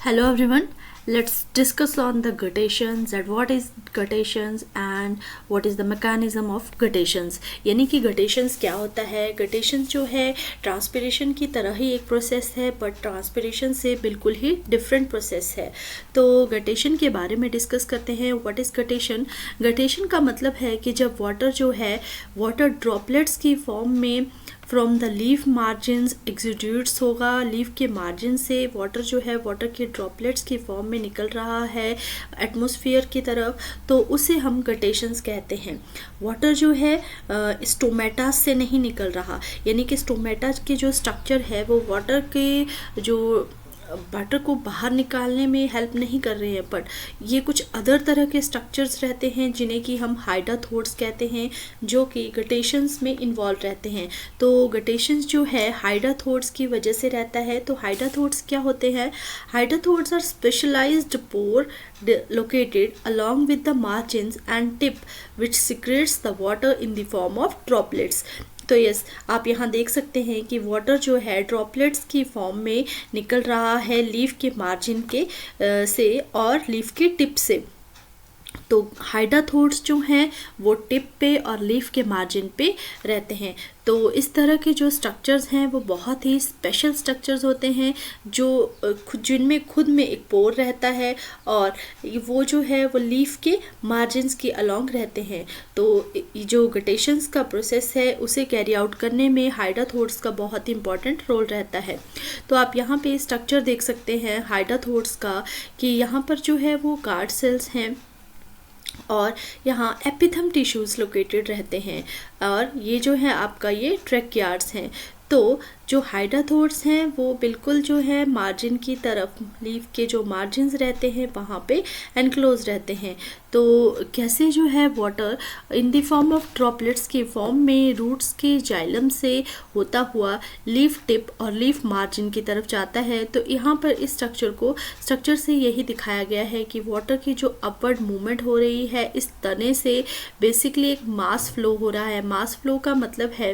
Hello everyone. Let's discuss on the gradations and what is gradations and what is the mechanism of gradations. यानी कि gradations क्या होता है. gradations जो है ट्रांसपिरेशन की तरह ही एक प्रोसेस है बट ट्रांसपिरेशन से बिल्कुल ही डिफरेंट प्रोसेस है. तो gradation के बारे में डिस्कस करते हैं. What is gradation? gradation का मतलब है कि जब वाटर जो है वाटर ड्रॉपलेट्स की फॉर्म में फ्रॉम द लीफ मार्जिन्स एक्सुड्यूट्स होगा. लीफ के मार्जिन से वाटर जो है वाटर के ड्रॉपलेट्स की फॉर्म में निकल रहा है एटमॉस्फेयर की तरफ, तो उसे हम गटेशंस कहते हैं. वाटर जो है स्टोमेटा से नहीं निकल रहा, यानी कि स्टोमेटा के जो स्ट्रक्चर है वो वाटर के जो वाटर को बाहर निकालने में हेल्प नहीं कर रहे हैं, बट ये कुछ अदर तरह के स्ट्रक्चर्स रहते हैं जिन्हें कि हम हाइड्राथोड्स कहते हैं, जो कि गटेशंस में इन्वॉल्व रहते हैं. तो गटेशंस जो है हाइड्राथोड्स की वजह से रहता है. तो हाइड्राथोड्स क्या होते हैं? Hydathodes are specialized pore located along with the margins and tip which secretes the water in the form of droplets. तो यस, आप यहाँ देख सकते हैं कि वाटर जो है ड्रॉपलेट्स की फॉर्म में निकल रहा है लीफ के मार्जिन के से और लीफ के टिप से. तो हाइड्राथोड्स जो हैं वो टिप पे और लीफ के मार्जिन पे रहते हैं. तो इस तरह के जो स्ट्रक्चर्स हैं वो बहुत ही स्पेशल स्ट्रक्चर्स होते हैं जो जिनमें खुद में एक पोर रहता है और वो जो है वो लीफ के मार्जिन्स के अलोंग रहते हैं. तो जो गटेशंस का प्रोसेस है उसे कैरी आउट करने में हाइड्राथोड्स का बहुत ही इंपॉर्टेंट रोल रहता है. तो आप यहाँ पे स्ट्रक्चर देख सकते हैं हाइड्राथोड्स का कि यहाँ पर जो है वो गार्ड सेल्स हैं और यहाँ एपिथम टिश्यूज़ लोकेटेड रहते हैं और ये जो है आपका ये ट्रैकियार्ड्स हैं. तो जो हाइड्राथोड्स हैं वो बिल्कुल जो है मार्जिन की तरफ लीफ के जो मार्जिन्स रहते हैं वहाँ पे एनक्लोज रहते हैं. तो कैसे जो है water in the form of droplets के फॉर्म में रूट्स के जाइलम से होता हुआ लीफ टिप और लीफ मार्जिन की तरफ जाता है. तो यहाँ पर इस स्ट्रक्चर से यही दिखाया गया है कि वाटर की जो अपवर्ड मूवमेंट हो रही है इस तने से बेसिकली एक मास फ्लो हो रहा है. मास फ्लो का मतलब है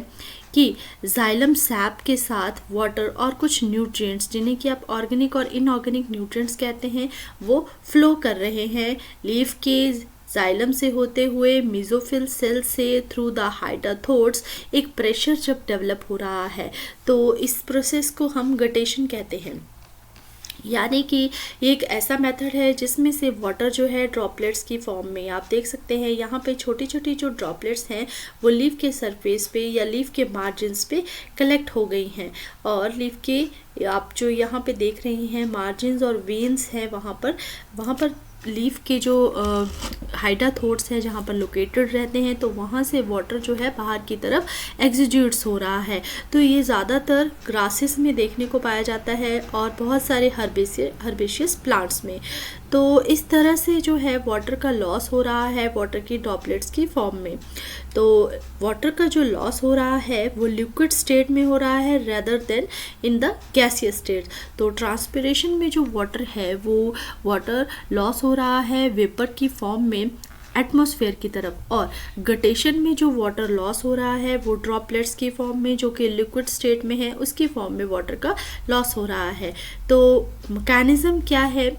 कि जाइलम सैप के साथ वाटर और कुछ न्यूट्रिएंट्स जिन्हें कि आप ऑर्गेनिक और इनऑर्गेनिक न्यूट्रिएंट्स कहते हैं वो फ्लो कर रहे हैं लीफ के जाइलम से होते हुए मेसोफिल सेल से थ्रू द हाइड्राथोड्स. एक प्रेशर जब डेवलप हो रहा है तो इस प्रोसेस को हम गटेशन कहते हैं. यानी कि एक ऐसा मेथड है जिसमें से वाटर जो है ड्रॉपलेट्स की फॉर्म में आप देख सकते हैं यहाँ पे छोटी छोटी जो ड्रॉपलेट्स हैं वो लीफ के सरफेस पे या लीफ के मार्जिन्स पे कलेक्ट हो गई हैं और लीफ के आप जो यहाँ पे देख रही हैं मार्जिन्स और वेन्स हैं वहाँ पर लीफ के जो हाइड्राथोड्स है जहाँ पर लोकेटेड रहते हैं तो वहाँ से वाटर जो है बाहर की तरफ एक्सुड्यूट्स हो रहा है. तो ये ज़्यादातर ग्रासेस में देखने को पाया जाता है और बहुत सारे हर्बेशियस प्लांट्स में. तो इस तरह से जो है वाटर का लॉस हो रहा है वाटर की ड्रॉपलेट्स की फॉर्म में. तो वाटर का जो लॉस हो रहा है वो लिक्विड स्टेट में हो रहा है rather then in the gaseous state. तो ट्रांसपिरेशन में जो वाटर है वो वाटर लॉस हो रहा है वेपर की फॉर्म में एटमॉस्फेयर की तरफ, और गटेशन में जो वाटर लॉस हो रहा है वो ड्रॉपलेट्स की फॉर्म में जो कि लिक्विड स्टेट में है उसकी फॉर्म में वाटर का लॉस हो रहा है. तो मैकेनिज़्म क्या है,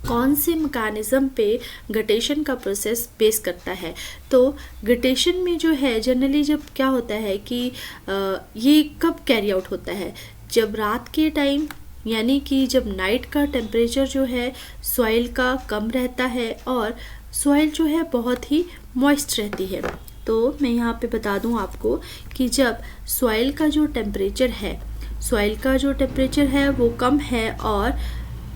कौन से मैकेनिज़्म पे गटेशन का प्रोसेस बेस करता है? तो गटेशन में जो है जनरली जब क्या होता है कि ये कब कैरी आउट होता है? जब रात के टाइम, यानी कि जब नाइट का टेम्परेचर जो है सॉइल का कम रहता है और सॉइल जो है बहुत ही मॉइस्ट रहती है. तो मैं यहाँ पे बता दूँ आपको कि जब सॉइल का जो टेम्परेचर है वो कम है और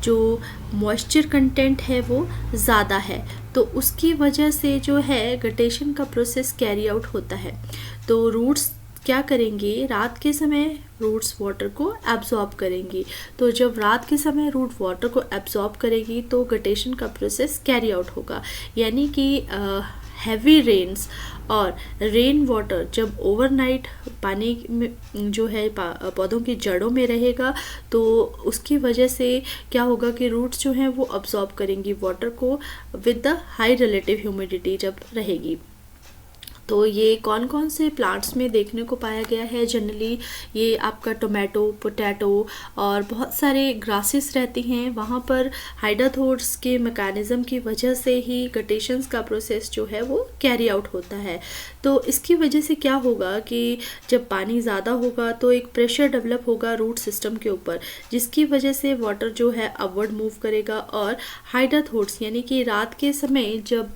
जो मॉइस्चर कंटेंट है वो ज़्यादा है तो उसकी वजह से जो है गटेशन का प्रोसेस कैरी आउट होता है. तो रूट्स क्या करेंगे, रात के समय रूट्स वाटर को एब्जॉर्ब करेंगी. तो जब रात के समय रूट वाटर को एब्जॉर्ब करेगी तो गटेशन का प्रोसेस कैरी आउट होगा. यानी कि हैवी रेन्स और रेन वाटर जब ओवरनाइट पानी में जो है पौधों की जड़ों में रहेगा तो उसकी वजह से क्या होगा कि रूट्स जो हैं वो अब्जॉर्ब करेंगी वाटर को with the high relative humidity जब रहेगी. तो ये कौन कौन से प्लांट्स में देखने को पाया गया है जनरली, ये आपका टोमेटो, पोटैटो और बहुत सारे ग्रासेस रहती हैं, वहाँ पर हाइडाथोड्स के मैकेनिज़्म की वजह से ही गटेशंस का प्रोसेस जो है वो कैरी आउट होता है। तो इसकी वजह से क्या होगा कि जब पानी ज़्यादा होगा तो एक प्रेशर डेवलप होगा रूट सिस्टम के ऊपर, जिसकी वजह से वाटर जो है अपवर्ड मूव करेगा और हाइडाथोड्स यानी कि रात के समय जब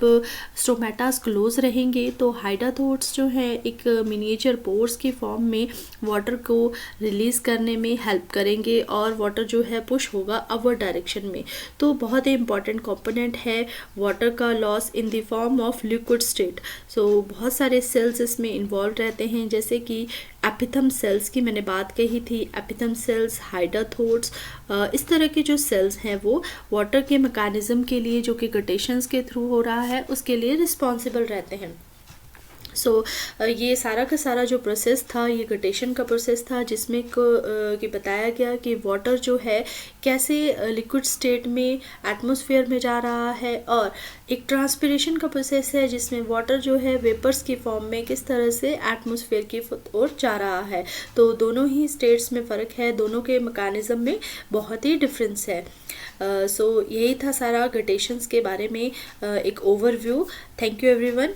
स्टोमेटास क्लोज रहेंगे तो हाइडाथोड्स जो है एक मिनिएचर पोर्स की फॉर्म में वाटर को रिलीज़ करने में हेल्प करेंगे और वाटर जो है पुश होगा अपवर्ड डायरेक्शन में। तो बहुत ही इंपॉर्टेंट कंपोनेंट है वाटर का loss in the form of liquid state. So बहुत सारे सेल्स इसमें इन्वॉल्व रहते हैं, जैसे कि एपिथम सेल्स की मैंने बात कही थी, एपिथम सेल्स, हाइडाथोड्स, इस तरह के जो सेल्स हैं वो वाटर के मैकेनिज़्म के लिए जो कि गटेशंस के थ्रू हो रहा है उसके लिए रिस्पॉन्सिबल रहते हैं। सो ये सारा का सारा जो प्रोसेस था ये गटेशन का प्रोसेस था, जिसमें कि बताया गया कि वाटर जो है कैसे लिक्विड स्टेट में एटमॉस्फेयर में जा रहा है, और एक ट्रांसपिरेशन का प्रोसेस है जिसमें वाटर जो है वेपर्स की फॉर्म में किस तरह से एटमॉस्फेयर की ओर जा रहा है। तो दोनों ही स्टेट्स में फ़र्क है, दोनों के मैकेनिज़्म में बहुत ही डिफरेंस है। सो यही था सारा गटेशंस के बारे में एक ओवरव्यू। Thank you everyone.